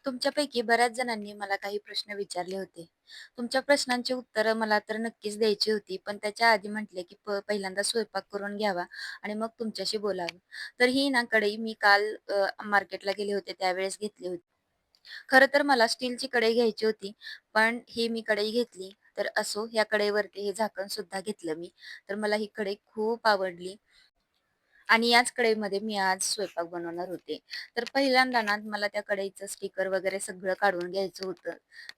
तुमच्यापैकी बऱ्याच जणांनी मला काही प्रश्न विचारले होते. तुमच्या प्रश्नांची उत्तरं मला तर नक्कीच द्यायची होती, पण त्याच्या आधी म्हटले, की पहिल्यांदा स्वयंपाक करून घ्यावा आणि मग तुमच्याशी बोलावं. तर ही ना कढई मी काल मार्केटला गेले होते त्यावेळेस घेतली होती. खरं तर मला स्टीलची कढई घ्यायची होती, पण ही मी कढई घेतली. तर असो, या कढईवरती हे झाकण सुद्धा घेतलं मी. तर मला ही कढई खूप आवडली. आणि याच कढईमध्ये मी आज स्वयंपाक बनवणार होते. तर पहिल्यांदा ना मला त्या कढईचं स्टिकर वगैरे सगळं काढून घ्यायचं होतं.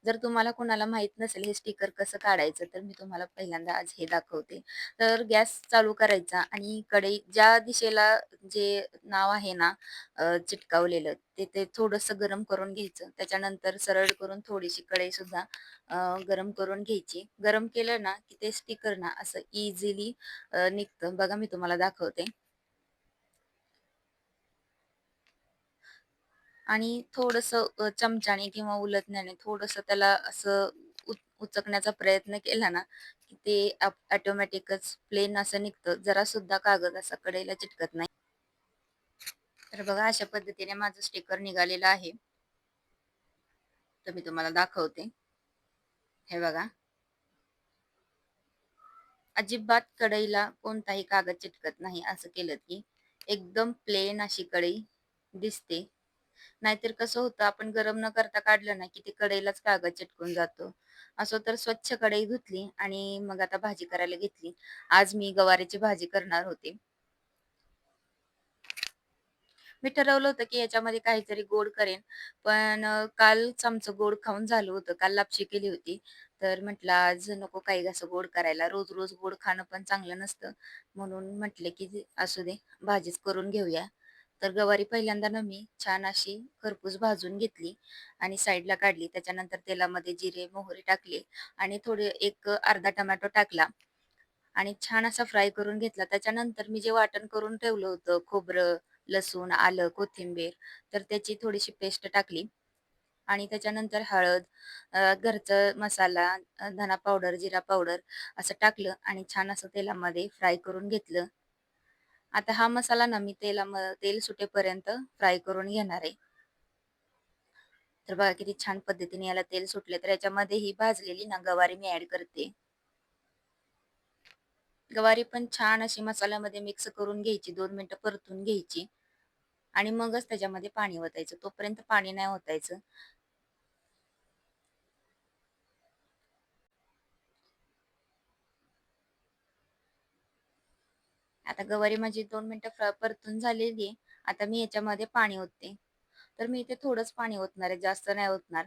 जर तुम्हाला कोणाला माहीत नसेल हे स्टिकर कसं काढायचं, तर मी तुम्हाला पहिल्यांदा आज हे दाखवते. तर गॅस चालू करायचा आणि कढई ज्या दिशेला जे नाव आहे ना चिटकवलेलं, ते थोडंसं गरम करून घ्यायचं. त्याच्यानंतर सरळ करून थोडीशी कढईसुद्धा गरम करून घ्यायची. गरम केलं ना, की ते स्टिकर ना असं इझिली निघतं. बघा मी तुम्हाला दाखवते. आणि थोडंसं चमच्याने किंवा उलटण्याने थोडंसं त्याला असं उचकण्याचा प्रयत्न केला ना, की ते ऑटोमॅटिकच प्लेन असं निघतं. जरा सुद्धा कागद असा कडेला चिटकत नाही. तर बघा अशा पद्धतीने माझं स्टिकर निघालेलं आहे. तर मी तुम्हाला दाखवते. हे बघा. अजिबात कढईला कोणताही कागद चिटकत नाही असं केलं की. एकदम प्लेन अशी कढई दिसते. नाहीतर कसं होतं आपण गरम न करता काढलं ना, की ते कढईलाच कागद चिटकून जातो. असं तर स्वच्छ कढई धुतली आणि मग आता भाजी करायला घेतली. आज मी गवारीची भाजी करणार होते. मी ठरवलं होतं, की याच्यामध्ये काहीतरी गोड करेन. पण कालच आमचं गोड खाऊन झालं होतं. काल लापशी केली होती. तर म्हटलं आज नको काही असं गोड करायला. रोज-रोज गोड खाणं पण चांगलं नसतं. म्हणून म्हटले, की असू दे भाजीच करून घेऊया. तर गवारी पहिल्यांदा ना मी छान अशी खरपूस भाजून घेतली आणि साईडला काढली. त्याच्यानंतर तेलामध्ये जिरे, मोहरी टाकले आणि थोडे एक अर्धा टोमॅटो टाकला आणि छान असा फ्राय करून घेतला. त्याच्यानंतर मी जे वाटण करून ठेवलं होतं खोबरं, लसूण, आलं, कोथिंबीर तर त्याची थोडीशी पेस्ट टाकली आणि त्याच्यानंतर हळद, घरचं मसाला, धना पावडर, जिरा पावडर असं टाकलं आणि छान असं तेलामध्ये फ्राय करून घेतलं. आता हा मसाला ना मी तेल सुटेपर्यंत फ्राय करून घेणार आहे. तर बघा किती छान पद्धतीने याला तेल सुटले. तर याच्यामध्ये ही भाजलेली ना गवारी मी ॲड करते. गवारी पण छान अशी मसाल्यामध्ये मिक्स करून घ्यायची, 2 मिनिटं परतून घ्यायची आणि मगच त्याच्यामध्ये पाणी ओतायचं. तोपर्यंत पाणी नाही ओतायचं. आता गवारी माझी 2 मिनिटं परतून झालेली आहे. आता मी याच्यामध्ये पाणी ओतते. तर मी इथे थोडंच पाणी ओतणार आहे, जास्त नाही ओतणार.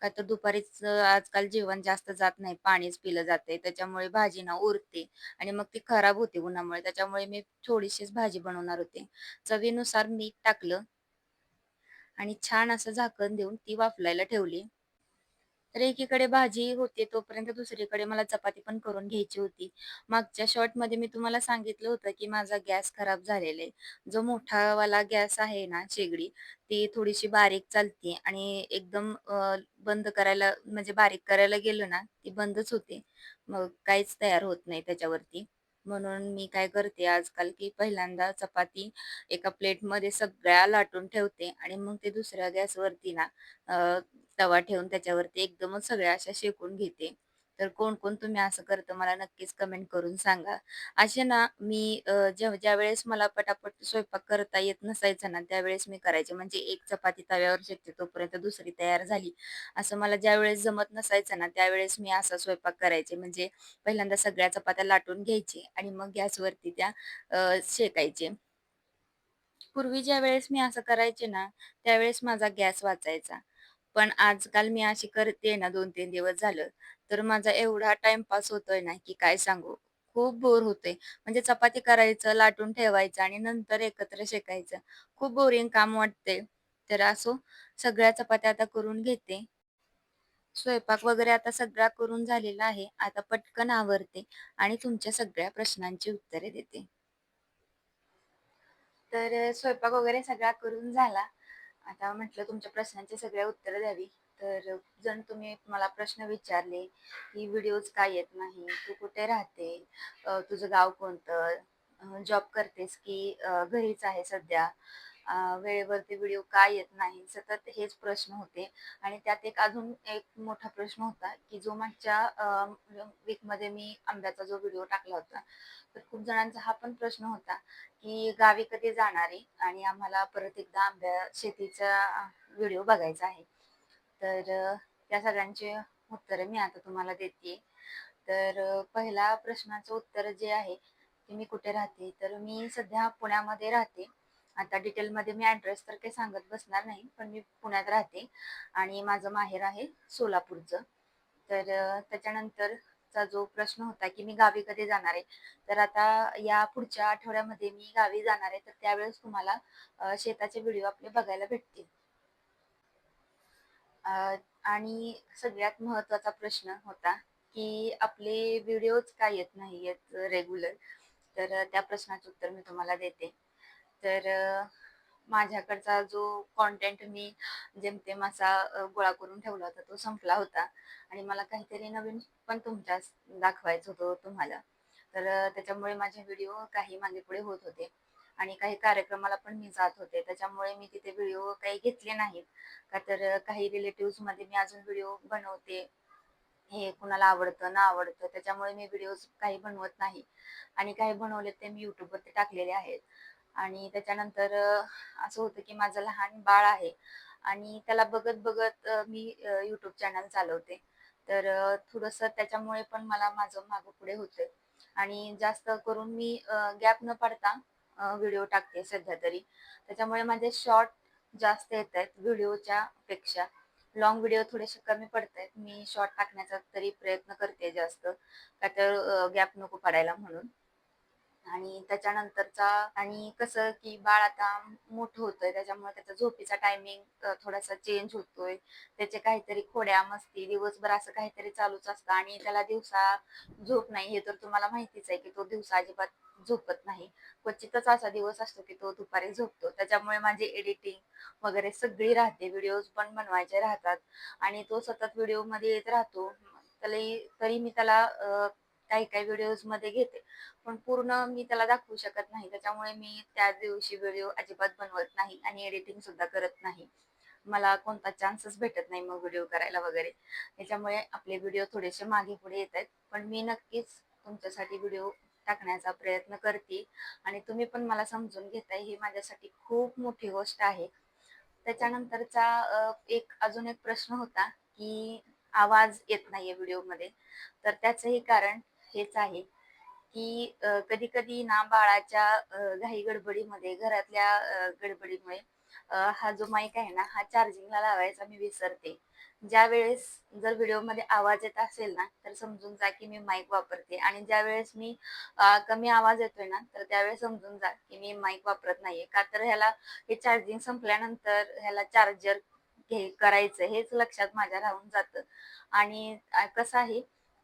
का तर दुपारीच आजकाल जेवण जास्त जात नाही, पाणीच पिलं जातंय. त्याच्यामुळे भाजी ना उरते आणि मग ती खराब होते उन्हामुळे. त्याच्यामुळे मी थोडीशीच भाजी बनवणार होते. चवीनुसार मीठ टाकलं आणि छान असं झाकण देऊन ती वाफलायला ठेवली. तर एकीकडे भाजी होते तोपर्यंत दुसरीकडे मला चपाती पण करून घ्यायची होती. मागच्या शॉर्टमध्ये मी तुम्हाला सांगितलं होतं, की माझा गॅस खराब झालेला आहे. जो मोठावाला गॅस आहे ना शेगडी, ती थोडीशी बारीक चालते आणि एकदम बंद करायला म्हणजे बारीक करायला गेलो ना, ती बंदच होते. मग काहीच तयार होत नाही त्याच्यावरती. म्हणून मी काय करते आजकाल, की पहिल्यांदा चपाती एका प्लेटमध्ये सगळ्या लाटून ठेवते आणि मग ते दुसऱ्या गॅसवरती ना तवा ठेवून त्याच्यावरती एकदमच सगळ्या अशा शेकून घेते. तर कोण-कोण तुम्ही असं करतं मला नक्कीच कमेंट करून सांगा. असे ना मी ज्यावेळेस मला पटापट स्वयंपाक करता येत नसायचा ना, त्यावेळेस मी करायचे. म्हणजे एक चपाती तव्यावर शेकते तोपर्यंत दुसरी तयार झाली. असं मला ज्यावेळेस जमत नसायचं ना, त्यावेळेस मी असा स्वयंपाक करायचे. म्हणजे पहिल्यांदा सगळ्या चपात्या लाटून घ्यायचे आणि मग गॅसवरती त्या शेकायचे. पूर्वी ज्यावेळेस मी असं करायचे ना, त्यावेळेस माझा गॅस वाचायचा. पण आजकाल मी अशी करते ना 2-3 दिवस झालं, तर माझा एवढा टाईमपास होतोय ना, की काय सांगू. खूप बोर होते. म्हणजे चपाती करायचं, लाटून ठेवायचं आणि नंतर एकत्र शेकायचं. खूप बोरिंग काम वाटते. तर असो, सगळ्या चपात्या आता करून घेते. स्वयंपाक वगैरे आता सगळा करून झालेला आहे. आता पटकन आवरते आणि तुमच्या सगळ्या प्रश्नांची उत्तरे देते. तर स्वयंपाक वगैरे सगळा करून झाला. आता म्हटलं तुमच्या प्रश्नांची सगळी उत्तरं द्यावी. तर जण तुम्ही मला प्रश्न विचारले, की व्हिडिओज का येत नाही? तू कुठे राहते? तुझं गाव कोणतं? जॉब करतेस की घरीच आहे सध्या? वेळेवरती व्हिडिओ का येत नाही? सतत हेच प्रश्न होते आणि त्यात अजून एक मोठा प्रश्न होता, की जो मागच्या वीकमध्ये मी आंब्याचा जो व्हिडिओ टाकला होता, तर खूप जणांचा हा पण प्रश्न होता, की गावी कधी जाणार आहे? आणि आम्हाला परत एकदा शेतीचा व्हिडिओ बघायचा आहे. तर त्या सगळ्यांची उत्तरं मी आता तुम्हाला देते. तर पहिला प्रश्नाचं उत्तर जे आहे, की मी कुठे राहते? तर मी सध्या पुण्यामध्ये राहते. आता डिटेलमध्ये मी ॲड्रेस तर काही सांगत बसणार नाही, पण मी पुण्यात राहते आणि माझं माहेर आहे सोलापूरचं. तर त्याच्यानंतरचा जो प्रश्न होता, की मी गावी कधी जाणार आहे? तर आता या पुढच्या आठवड्यामध्ये मी गावी जाणार आहे, तर त्यावेळेस तुम्हाला शेताचे व्हिडिओ आपले बघायला भेटतील. अ, आणि सगळ्यात महत्त्वाचा प्रश्न होता, की आपले व्हिडिओज का येत नाहीयेत रेग्युलर? तर त्या प्रश्नाचं उत्तर मी तुम्हाला देते. तर माझ्याकडचा जो कंटेंट मी जेमतेम असा गोळा करून ठेवला होता, तो संपला होता आणि मला काहीतरी नवीन पण तुमच्यास दाखवायचं होतं तुम्हाला. तर त्याच्यामुळे माझे व्हिडिओ काही मागे-पुढे होत होते आणि काही कार्यक्रमाला पण मी जात होते. त्याच्यामुळे मी तिथे व्हिडिओ काही घेतले नाहीत. का तर काही रिलेटिव्हजमध्ये मी अजून व्हिडिओ बनवते. हे कुणाला आवडतं, ना आवडतं त्याच्यामुळे मी व्हिडिओज काही बनवत नाही आणि काही बनवले ते मी YouTubeवरती टाकलेले आहेत. आणि त्याच्यानंतर असं होतं की माझं लहान बाळ आहे आणि त्याला बघत-बघत मी YouTube चॅनल चालवते. तर थोडंसं त्याच्यामुळे पण मला माझं मागे-पुढे होतंय आणि जास्त करून मी गॅप न पाडता व्हिडिओ टाकते सध्या तरी. त्याच्यामुळे माझे शॉर्ट जास्त येतायत व्हिडिओच्या पेक्षा. लाँग व्हिडिओ थोडेसे कमी पडतायत. मी शॉर्ट टाकण्याचा तरी प्रयत्न करते जास्त. का तर गॅप नको पडायला म्हणून. आणि त्याच्यानंतरचा आणि कसं की बाळ आता मोठं होतंय त्याच्यामुळे त्याचा झोपेचा टायमिंग थोडासा चेंज होतोय. त्याचे काहीतरी खोड्या, मस्ती दिवसभर असं काहीतरी चालूच असतं आणि त्याला दिवसा झोप नाही हे तर तुम्हाला माहितीच आहे की तो दिवसा अजिबात झोपत नाही. क्वचितच असा दिवस असतो की तो दुपारी झोपतो. त्याच्यामुळे माझी एडिटिंग वगैरे सगळी राहते. व्हिडिओज पण बनवायचे राहतात आणि तो सतत व्हिडिओमध्ये येत राहतो. तरी मी त्याला काही-काही व्हिडिओजमध्ये घेते. पण पूर्ण मी त्याला दाखवू शकत नाही. त्याच्यामुळे मी त्या दिवशी व्हिडिओ अजिबात बनवत नाही आणि एडिटिंग सुद्धा करत नाही. मला कोणता चान्सच भेटत नाही मग व्हिडिओ करायला वगैरे. त्याच्यामुळे आपले व्हिडिओ थोडेसे मागे-पुढे येतायत. पण मी नक्कीच तुमच्यासाठी व्हिडिओ टाकण्याचा प्रयत्न करते आणि तुम्ही पण मला समजून घेताय ही माझ्यासाठी खूप मोठी गोष्ट आहे. त्याच्यानंतरचा अजून एक प्रश्न होता, की आवाज येत नाहीये व्हिडिओमध्ये. तर त्याचंही कारण हेच आहे, की कधी-कधी ना बाळाच्या घाई-गडबडीमध्ये घरातल्या गडबडीमुळे हा जो माईक आहे ना, हा चार्जिंगला लावायचा मी विसरते. ज्यावेळेस जर व्हिडिओमध्ये आवाज येत असेल ना, तर समजून जा की मी माईक वापरते आणि ज्यावेळेस मी कमी आवाज येतोय ना, तर त्यावेळेस समजून जा की मी माईक वापरत नाहीये. का तर हे चार्जिंग संपल्यानंतर ह्याला चार्जर करायचं हेच लक्षात माझ्या राहून जातं आणि कसं आहे,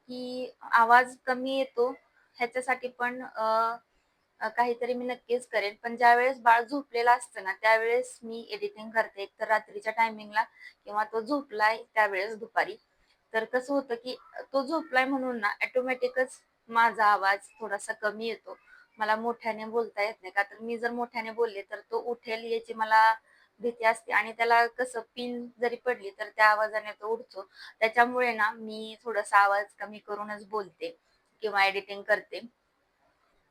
की आवाज कमी येतो ह्याच्यासाठी पण काहीतरी मी नक्कीच करेन. पण ज्यावेळेस बाळ झोपलेलं असतं ना, त्यावेळेस मी एडिटिंग करते. एकतर रात्रीच्या टायमिंगला किंवा तो झोपलाय त्यावेळेस दुपारी. तर कसं होतं, की तो झोपलाय म्हणून ना ऑटोमॅटिकच माझा आवाज थोडासा कमी येतो. मला मोठ्याने बोलता येत नाही. का तर मी जर मोठ्याने बोलले, तर तो उठेल याची मला भीती असते आणि त्याला कसं पिन जरी पडली, तर त्या आवाजाने तो उठतो. त्याच्यामुळे ना मी थोडासा आवाज कमी करूनच बोलते किंवा एडिटिंग करते.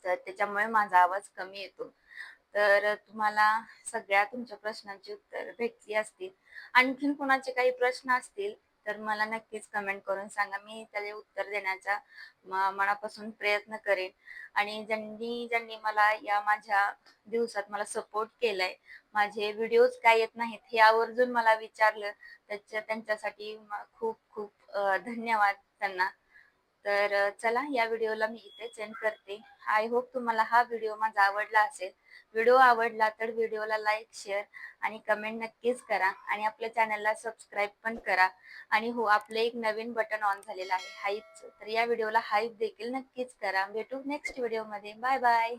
तर त्याच्यामुळे माझा आवाज कमी येतो. तर तुम्हाला सगळ्या तुमच्या प्रश्नांची उत्तरं भेटली असतील. आणखीन कुणाचे काही प्रश्न असतील, तर मला नक्कीच कमेंट करून सांगा. मी त्याचे उत्तर देण्याचा मनापासून प्रयत्न करेन. आणि ज्यांनी मला या माझ्या दिवसात मला सपोर्ट केलाय, माझे व्हिडिओज का येत नाहीत, हे आवर्जून मला विचारलं, त्यांच्यासाठी खूप खूप धन्यवाद त्यांना. तर चला या व्हिडिओला मी इथेच एंड करते. आय होप तुम्हाला हा व्हिडिओ माझा आवडला असेल. व्हिडिओ आवडला तर व्हिडिओला लाईक, शेअर आणि कमेंट नक्कीच करा आणि आपल्या चॅनलला सबस्क्राईब पण करा. आणि हो, आपलं एक नवीन बटन ऑन झालेलं आहे हाईपचं. तर या व्हिडिओला हाईप देखील नक्कीच करा. भेटू नेक्स्ट व्हिडिओमध्ये. Bye bye.